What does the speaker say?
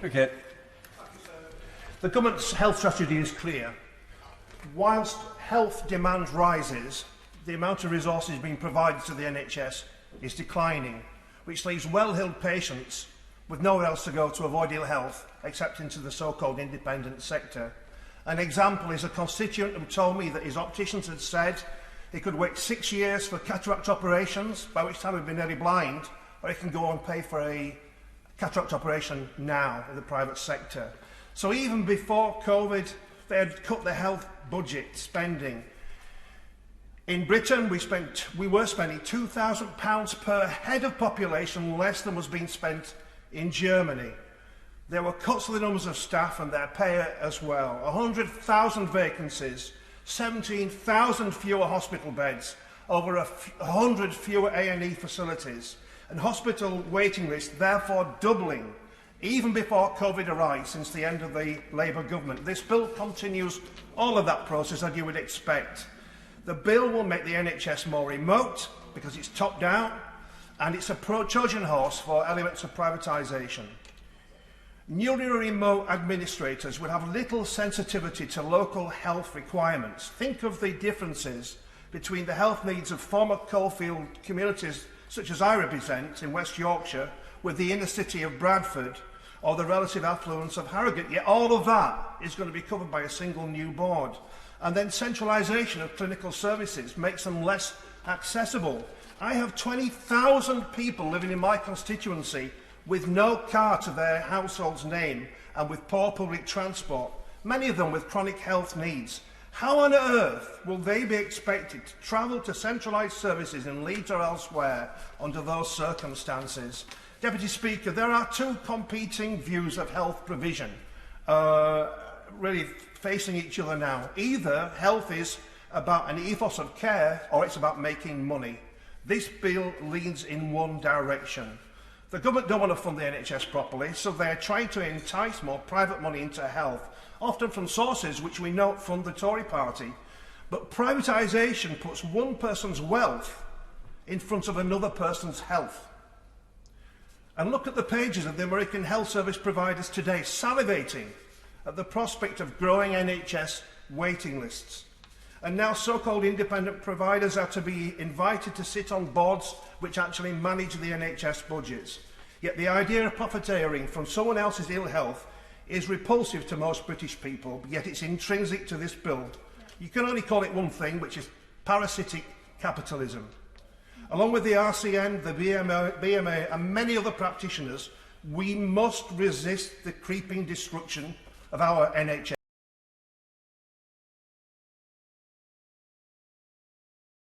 Trickett. The government's health strategy is clear. Whilst health demand rises, the amount of resources being provided to the NHS is declining, which leaves well-heeled patients with nowhere else to go to avoid ill health except into the so-called independent sector. An example is a constituent who told me that his opticians had said he could wait 6 years for cataract operations, by which time he'd been nearly blind, or he can go and pay for a cataract operation now in the private sector. So even before COVID, they had cut their health budget spending. In Britain, we were spending £2,000 per head of population less than was being spent in Germany. There were cuts to the numbers of staff and their pay as well. 100,000 vacancies, 17,000 fewer hospital beds, over 100 fewer A&E facilities, and hospital waiting lists therefore doubling even before COVID arrived since the end of the Labour government. This bill continues all of that process as you would expect. The bill will make the NHS more remote because it's top down, and it's a Trojan horse for elements of privatisation. Newly remote administrators would have little sensitivity to local health requirements. Think of the differences between the health needs of former coalfield communities such as I represent in West Yorkshire with the inner city of Bradford or the relative affluence of Harrogate. Yet all of that is going to be covered by a single new board. And then centralisation of clinical services makes them less accessible. I have 20,000 people living in my constituency with no car to their household's name and with poor public transport, many of them with chronic health needs. How on earth will they be expected to travel to centralised services in Leeds or elsewhere under those circumstances? Deputy Speaker, there are two competing views of health provision, really facing each other now. Either health is about an ethos of care or it's about making money. This bill leans in one direction. The government don't want to fund the NHS properly, so they're trying to entice more private money into health, often from sources which we know fund the Tory party. But privatisation puts one person's wealth in front of another person's health. And look at the pages of the American health service providers today, salivating at the prospect of growing NHS waiting lists. And now so-called independent providers are to be invited to sit on boards which actually manage the NHS budgets. Yet the idea of profiteering from someone else's ill health is repulsive to most British people, yet it's intrinsic to this bill. You can only call it one thing, which is parasitic capitalism. Along with the RCN, the BMA and many other practitioners, we must resist the creeping destruction of our NHS.